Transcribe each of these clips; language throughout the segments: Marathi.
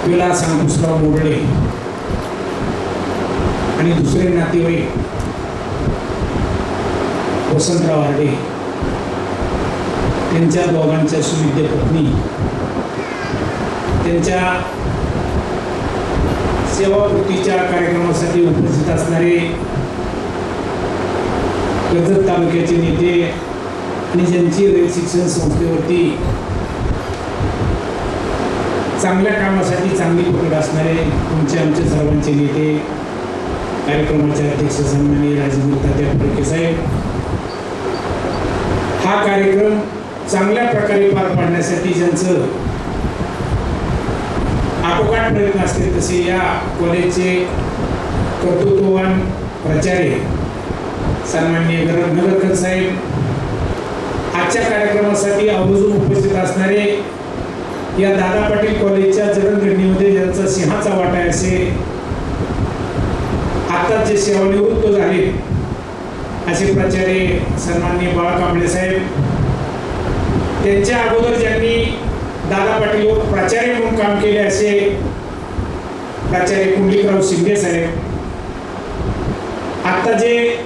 विलास अंकुशराव मोडळे आणि दुसरे नातेवाईक वसंतराव हार्डे त्यांच्या दोघांच्या सुविद्य पत्नी त्यांच्या सेवापूर्तीच्या कार्यक्रमासाठी उपस्थित असणारे कर्जत तालुक्याचे नेते आणि ज्यांची रयत शिक्षण संस्थेवरती चांगल्या कामासाठी चांगली पकड असणारे तुमचे आमचे सर्वांचे नेते, कार्यक्रमाचे अध्यक्ष सन्माननीय राजेंद्र तात्या फडके साहेब, हा कार्यक्रम चांगल्या प्रकारे पार पाडण्यासाठी ज्यांचं आटोकाट प्रयत्न असते तसे या कॉलेजचे कर्तृत्ववान प्राचार्य सन्माननीय नगरकर साहेब, आजच्या कार्यक्रमासाठी आवर्जून उपस्थित असणारे या दादा पाटील कॉलेजच्या जडणघडणीमध्ये ज्यांचा सिंहाचा वाटा आहे असे आता जे सेवानिवृत्त झाले असे प्राचार्य सन्माननीय बाळा कांबळे साहेब, त्यांच्या अगोदर ज्यांनी दादा पाटीलवर प्राचार्य म्हणून काम केले असे प्राचार्य कुंडलिकराव शिंदे साहेब, आता जे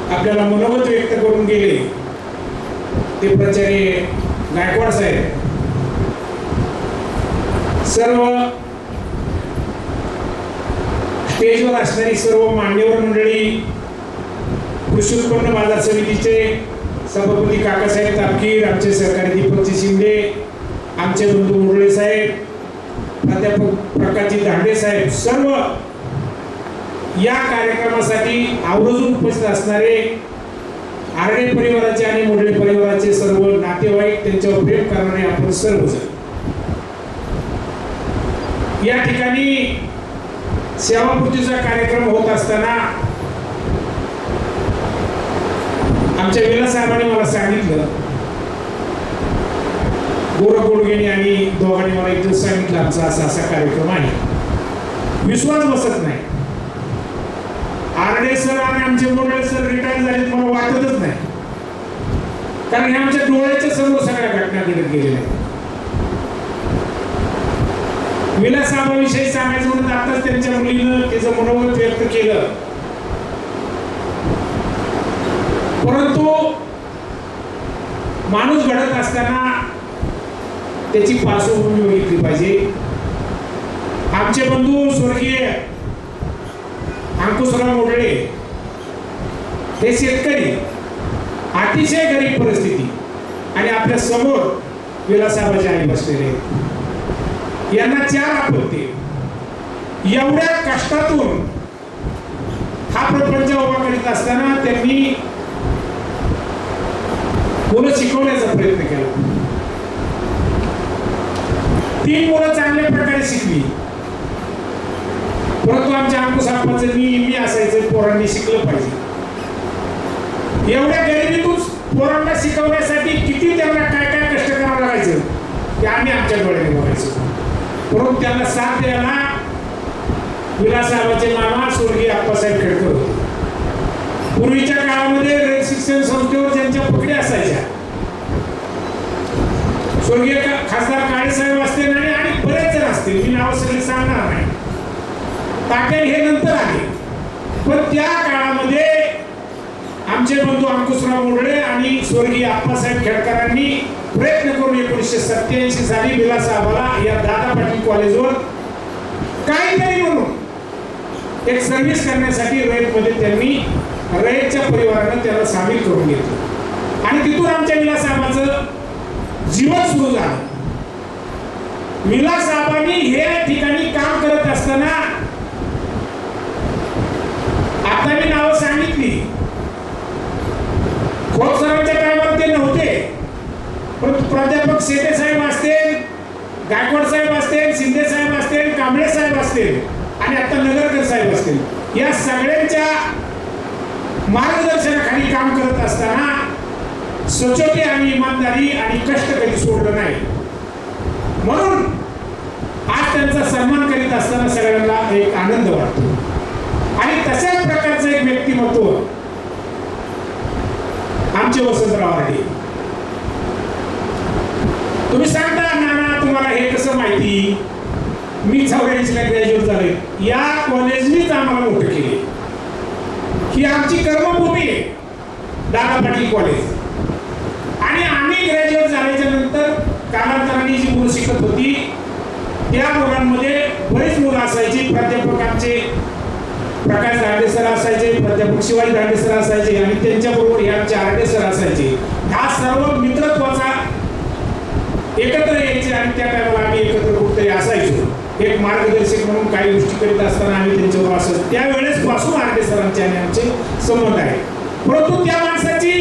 आपल्याला मनोगत व्यक्त करून गेले ते प्राचार्य गायकवाड साहेब, सर्व स्टेजवर असणारी सर्व मान्यवर मंडळी, कृषी उत्पन्न बाजार समितीचे सभापती काकासाहेब तापकीर, आमचे सहकारी दीपकजी शिंदे, आमचे बंधू मुरळे साहेब, प्राध्यापक प्रकाशजी दांडे साहेब, सर्व या कार्यक्रमासाठी आवर्जून उपस्थित असणारे आर्डे परिवाराचे आणि मोडले परिवाराचे सर्व नातेवाईक, त्यांच्यावर प्रेम करणारे आपण सर्वजण या ठिकाणी सेवापूर्तीचा कार्यक्रम होत असताना आमच्या विलास साहेबांनी मला सांगितलं, गोरखगोडगेनी आणि दोघांनी मला एक दिवस सांगितलं आमचा असा असा कार्यक्रम आहे. विश्वास बसत नाही. आरडे सर आणि आमचे मोडळे सर रिटायर झालेत मला वाटतच नाही, कारण हे आमच्या डोळ्याच्या समोर सगळ्या घटना घडत गेलेल्या आहेत. विलास साहेबांविषयी सांगायचं म्हणून आताच त्यांच्या मुलीनं त्याचं मनोगत व्यक्त केलं, परंतु माणूस घडत असताना त्याची पार्श्वभूमी बघितली पाहिजे. आमचे बंधू स्वर्गीय अंकुशराव मोडळे हे शेतकरी, अतिशय गरीब परिस्थिती, आणि आपल्या समोर विलास साहेबांचे आई बसलेले, यांना 4 अपत्ये, एवढ्या कष्टातून हा प्रपंच उभा करीत असताना त्यांनी मुलं शिकवण्याचा प्रयत्न केला. 3 मुलं चांगल्या प्रकारे शिकली, परंतु आमच्या अंकुशरावांचं मी असायचं पोरांनी शिकलं पाहिजे. एवढ्या गरिबीतून पोरांना शिकवण्यासाठी किती त्यांना काय काय कष्ट करावं लागायचं ते आम्ही आमच्या डोळ्याने बघायचो. परंतु त्यांना साथ द्यायला विलास साहेबांचे मामा स्वर्गीय आप्पासाहेब खेडकर होते. पूर्वीच्या काळामध्ये रयत शिक्षण संस्थेवर ज्यांच्या पकडी असायच्या, स्वर्गीय खासदार काळेसाहेब असतील आणि बरेच जण असतील, मी नाव सगळे सांगणार नाही, ताटे हे नंतर आले, पण त्या काळामध्ये आमचे बंधू अंकुशराव मोडळे आणि स्वर्गीय आप्पासाहेब खेडकरांनी प्रयत्न करून 1987 साली विलास साहेबाला या दादा पाटील कॉलेजवर काहीतरी म्हणून एक सर्व्हिस करण्यासाठी रयतमध्ये त्यांनी रयतच्या परिवारानं त्याला सामील करून घेतलं, आणि तिथून आमच्या विलास साहेबांचं जीवन सुरू झालं. विलास साहेबांनी हे ठिकाणी काम करत असताना आता मी नावं सांगितली, खोत सरांच्या टायमाला ते नव्हते, परंतु प्राध्यापक शेटे साहेब असतील, गायकवाड साहेब असतील, शिंदे साहेब असतील, कांबळे साहेब असतील आणि आता नगरकर साहेब असतील, या सगळ्यांच्या मार्गदर्शनाखाली काम करत असताना स्वच्छते आणि इमानदारी आणि कष्ट कधी सोडलं नाही. म्हणून आज त्यांचा सन्मान करीत असताना सगळ्यांना एक आनंद वाटतो. आणि तशाच प्रकारचं एक व्यक्तिमत्व आमचे वसंतराव हार्डे. तुम्ही सांगता नाना तुम्हाला हे कसं माहिती, मी 84ला ग्रॅज्युएट झालोय. या कॉलेजनीच आम्हाला मोठं केले. ही आमची कर्मभूमी आहे दादा पाटील कॉलेज. आणि आम्ही ग्रॅज्युएट झाल्याच्या नंतर कालांतराने जी मुलं शिकत होती त्या मुलांमध्ये बरेच मुलं असायची. प्राध्यापक आमचे प्रकाश दांडे सर असायचे, प्राध्यापक शिवाजी दांडे सर असायचे आणि त्यांच्याबरोबर हे आमचे आरडे सर असायचे. हा सर्व मित्रत्वाचा एकत्र यायचे आणि त्या टायमाला आम्ही एकत्र कुठेतरी असायचो. एक मार्गदर्शक म्हणून काही गोष्टी करीत असताना आम्ही त्यांच्यावर असं त्यावेळेस पासून आरडे सरांचे आणि आमचे संबंध आहे. परंतु त्या माणसाची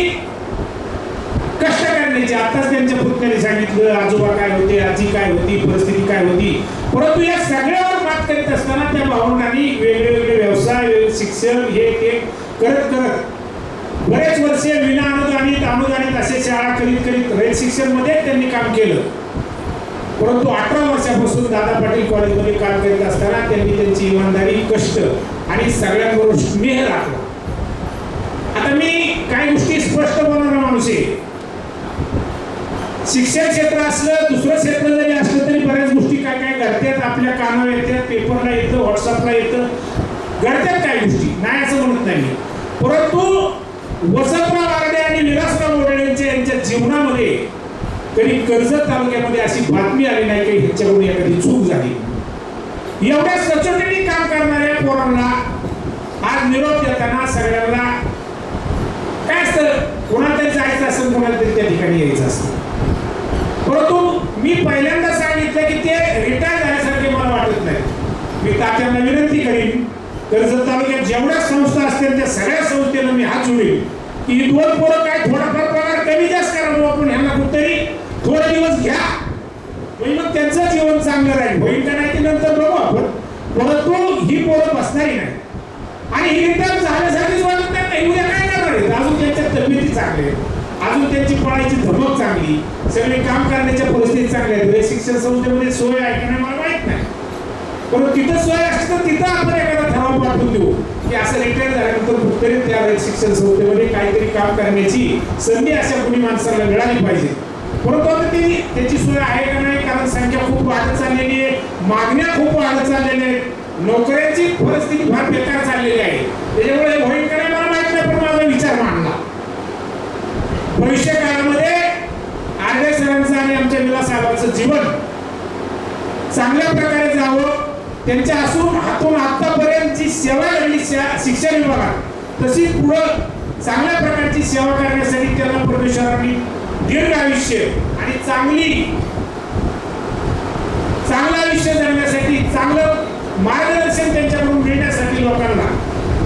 कष्ट करण्याची आताच त्यांच्या पुतण्याने सांगितलं आजोबा काय होते, आजी काय होती, परिस्थिती काय होती. परंतु या सगळ्यावर मात करीत असताना त्या भावंडांनी वेगळे व्यवसाय, शिक्षण हे ते करत करत बरेच वर्षे विना अनुदानित असे शाळा करीत रयत शिक्षण मध्ये त्यांनी काम केलं. परंतु 18 वर्षापासून दादा पाटील कॉलेजमध्ये काम करीत असताना त्यांनी त्यांची इमानदारी, कष्ट आणि सगळ्यांबरोबर स्नेह राखला. आता मी काही गोष्टी स्पष्ट बोलणारा माणूस आहे. शिक्षण क्षेत्र असलं, दुसरं क्षेत्र जरी असलं तरी बऱ्याच गोष्टी काय काय घडतात, आपल्या कानावर येतात, पेपरला येतं, व्हॉट्सअपला येतं, घडतात काही गोष्टी, नाही असं म्हणत नाही. परंतु वसंतराव आरडे आणि विलासराव मोडे यांच्या जीवनामध्ये कधी कर्जत तालुक्यामध्ये अशी बातमी आली नाही की ह्याच्याकडून एखादी चूक झाली. एवढ्या सचोटीने काम करणाऱ्या पोरांना आज निरोप देताना सगळ्यांना काय असतं, कोणाला तरी जायचं असेल, कोणाला तरी त्या ठिकाणी यायचं असतं. परंतु मी पहिल्यांदा सांगितलं की ते रिटायर झाल्यासारखे मला वाटत नाही. मी तात्यांना विनंती करीन, कर्जत तालुक्यात जेवढ्या संस्था असतील त्या सगळ्या संस्थेला मी हात जोडेन की ही 2 पोरं काय थोडाफार पगार कमी जास्त करा, आपण ह्यांना कुठेतरी थोडे दिवस घ्या, मग त्यांचं जीवन चांगलं राहील. होईल का नाही ते नंतर बघू आपण. परंतु ही पोरं बसणारी नाही आणि ही रिटायर झाल्यासारखीच वाटत नाही. उद्या काय करणार आहेत, अजून त्यांच्या तब्येती चांगल्या आहेत, अजून त्यांची पळायची धमक चांगली, सगळे काम करण्याच्या परिस्थिती चांगल्या आहेत. शिक्षण संस्थेमध्ये सोय आहे का नाही मला माहित नाही, परंतु तिथं सोय असते तर तिथं आपण एखादा ठराव पाठवून देऊ की असं रिटायर झाल्यानंतर कुठेतरी त्या शिक्षण संस्थेमध्ये काहीतरी काम करण्याची संधी अशा कुणी माणसाला मिळाली पाहिजे. परंतु आता त्याची सोय आहे का नाही, कारण संख्या खूप वाढत चाललेली आहे, मागण्या खूप वाढत चाललेल्या आहेत, नोकऱ्यांची परिस्थिती फार बेकार चाललेली आहे. त्याच्यामुळे होईल का नाही मला माहित नाही, पण माझा विचार मांडला. भविष्य काळामध्ये आरडे सरांचं आणि आमच्या विलास साहेबांचं जीवन चांगल्या प्रकारे जावं, त्यांच्या हातून आतापर्यंतची सेवा घडली शिक्षण विभागात, तशीच पुढं चांगल्या प्रकारची सेवा करण्यासाठी त्यांना परमेश्वरांनी दीर्घ आयुष्य आणि चांगलं आयुष्य जगण्यासाठी, चांगलं मार्गदर्शन त्यांच्याकडून मिळण्यासाठी लोकांना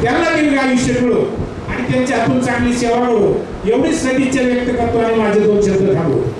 त्यांना दीर्घ आयुष्य मिळो आणि त्यांच्या हातून चांगली सेवा मिळो, एवढीच सदिच्छा व्यक्त करतो आणि माझे 2 शब्द थांबवतो.